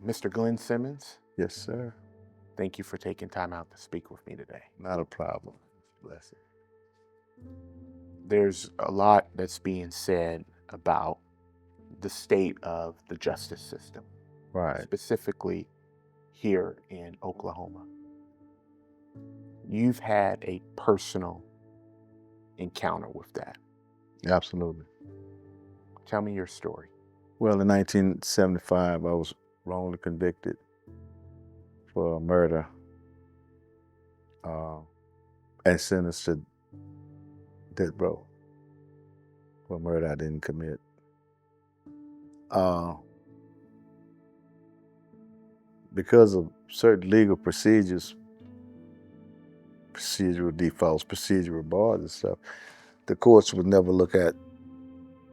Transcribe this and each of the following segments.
Mr. Glynn Simmons, Yes, sir. thank you for taking time out to speak with me today. Not a problem. Bless it. There's a lot that's being said about the state of the justice system, Right. specifically here in Oklahoma. You've had a personal encounter with that. Absolutely. Tell me your story. Well, in 1975, I was wrongly convicted for murder and sentenced to death row for murder I didn't commit. Because of certain legal procedures, procedural defaults, procedural bars and stuff, the courts would never look at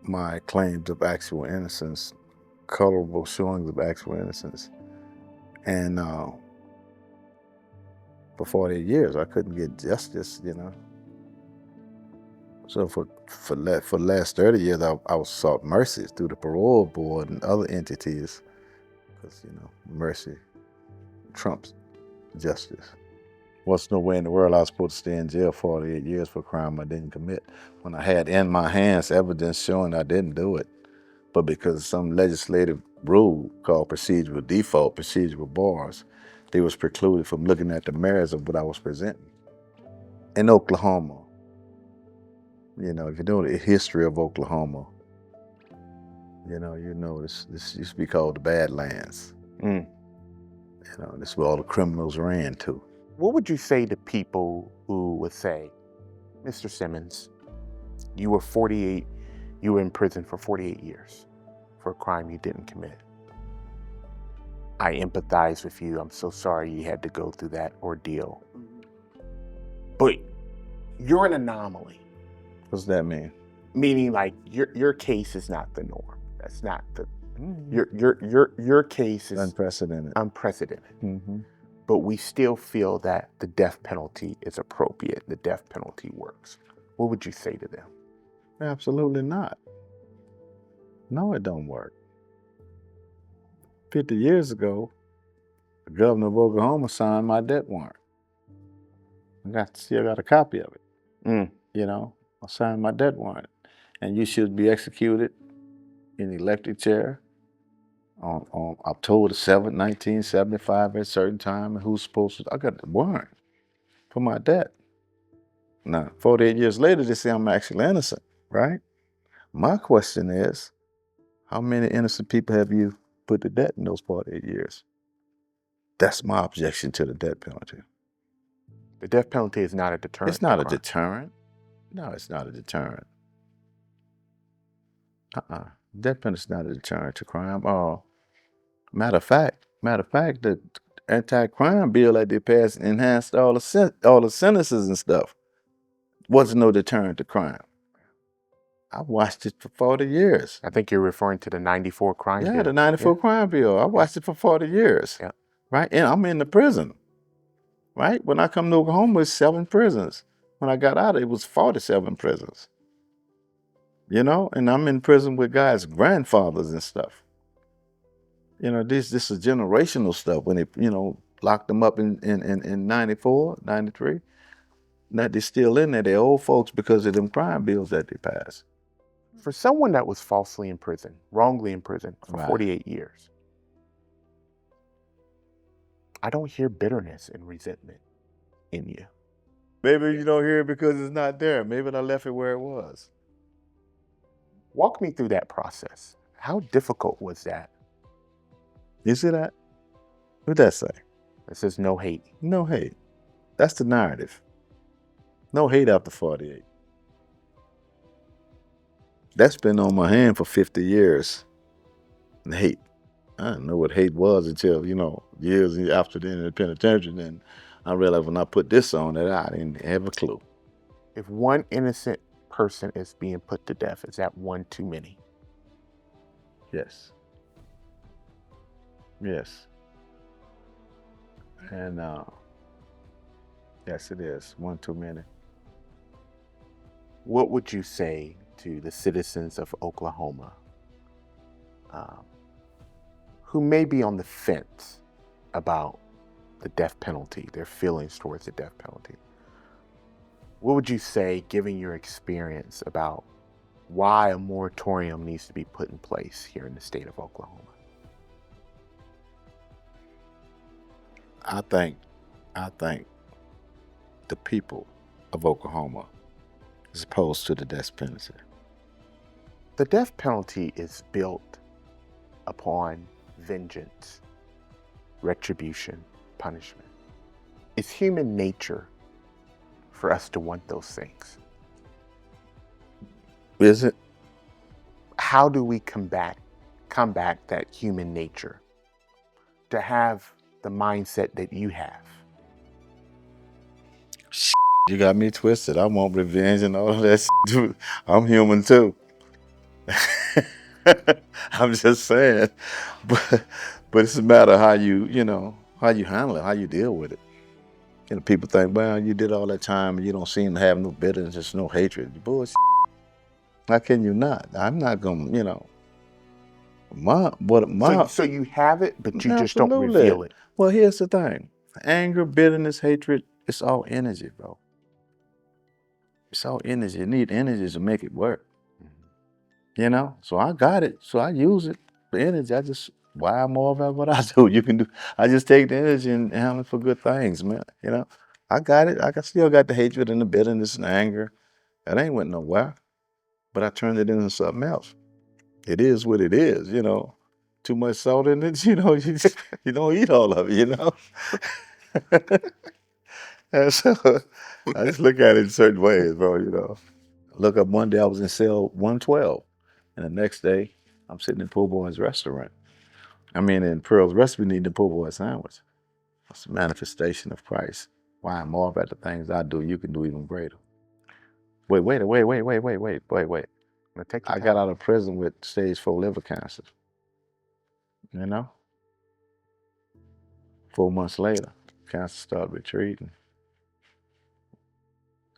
my claims of actual innocence, colorable showings of actual innocence. And for 48 years, I couldn't get justice, So for the last 30 years, I was sought mercy through the parole board and other entities, because mercy trumps justice. What's no way in the world I was supposed to stay in jail 48 years for a crime I didn't commit when I had in my hands evidence showing I didn't do it, but because of some legislative rule called procedural default, procedural bars, they was precluded from looking at the merits of what I was presenting. In Oklahoma, if you know the history of Oklahoma, this used to be called the Badlands. This is where all the criminals ran to. What would you say to people who would say, Mr. Simmons, you were in prison for 48 years for a crime you didn't commit. I empathize with you. I'm so sorry you had to go through that ordeal. But you're an anomaly. What's that mean? Meaning, like, your case is not the norm. That's not the your case is unprecedented. Mm-hmm. But we still feel that the death penalty is appropriate. The death penalty works. What would you say to them? Absolutely not. No, it don't work. 50 years ago, the governor of Oklahoma signed my death warrant. I still got a copy of it. I signed my death warrant. And you should be executed in the electric chair on October the 7th, 1975 at a certain time. And who's supposed to? I got the warrant for my death. Now, 48 years later, they say I'm actually innocent, right? My question is, how many innocent people have you put to death in those 48 years? That's my objection to the death penalty. The death penalty is not a deterrent. It's not a deterrent. No, it's not a deterrent. Death penalty is not a deterrent to crime. Matter of fact, the anti-crime bill that they passed enhanced all the sentences and stuff. Wasn't no deterrent to crime. I watched it for 40 years. I think you're referring to the 94 crime bill. Yeah, the 94 crime bill. I watched it for 40 years. Yeah. Right? And I'm in the prison. Right? When I come to Oklahoma, it's 7 prisons. When I got out, it was 47 prisons. And I'm in prison with guys' grandfathers and stuff. This is generational stuff. When they, locked them up in 94, 93. Now they're still in there. They're old folks because of them crime bills that they passed. For someone that was falsely in prison, wrongly in prison for 48 years, I don't hear bitterness and resentment in you. Maybe you don't hear it because it's not there. Maybe I left it where it was. Walk me through that process. How difficult was that? You see that? What'd that say? It says no hate. No hate. That's the narrative. No hate after 48. That's been on my hand for 50 years. And hate. I didn't know what hate was until, years after the end of the penitentiary. Then I realized when I put this on that I didn't have a clue. If one innocent person is being put to death, is that one too many? Yes. Yes. And yes, it is. One too many. What would you say to the citizens of Oklahoma who may be on the fence about the death penalty, their feelings towards the death penalty, what would you say, given your experience, about why a moratorium needs to be put in place here in the state of Oklahoma? I think the people of Oklahoma is opposed to the death penalty. The death penalty is built upon vengeance, retribution, punishment. It's human nature for us to want those things. Is it? How do we combat that human nature to have the mindset that you have? You got me twisted. I want revenge and all of that shit. I'm human too. I'm just saying. But it's a matter of how you handle it, how you deal with it. People think, well, you did all that time and you don't seem to have no bitterness, just no hatred. Bullshit. How can you not? I'm not gonna, So you have it, but you just don't absolutely. reveal it. Well, here's the thing. Anger, bitterness, hatred, it's all energy, bro. It's all energy. You need energy to make it work. So I got it. So I use it for energy. I just wire more about what I do. You can do. I just take the energy and handle it for good things, man. I got it. Still got the hatred and the bitterness and the anger. That ain't went nowhere. But I turned it into something else. It is what it is. Too much salt in it. You don't eat all of it. And so I just look at it in certain ways, bro. Look up one day I was in cell 112, and the next day I'm sitting in Poor Boy's restaurant. In Pearl's restaurant eating the Poor Boy sandwich. It's a manifestation of Christ. Why I'm more about the things I do, you can do even greater. Wait. I got out of prison with stage 4 liver cancer. 4 months later, cancer started retreating.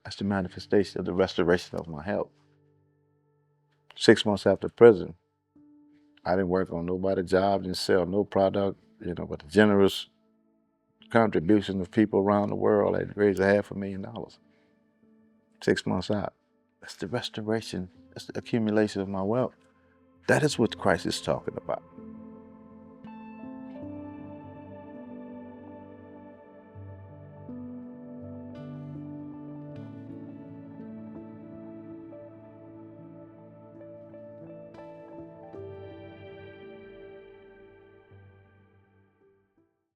That's the manifestation of the restoration of my health. 6 months after prison, I didn't work on nobody's job, didn't sell no product, but the generous contribution of people around the world had raised $500,000. 6 months out. That's the restoration. That's the accumulation of my wealth. That is what Christ is talking about.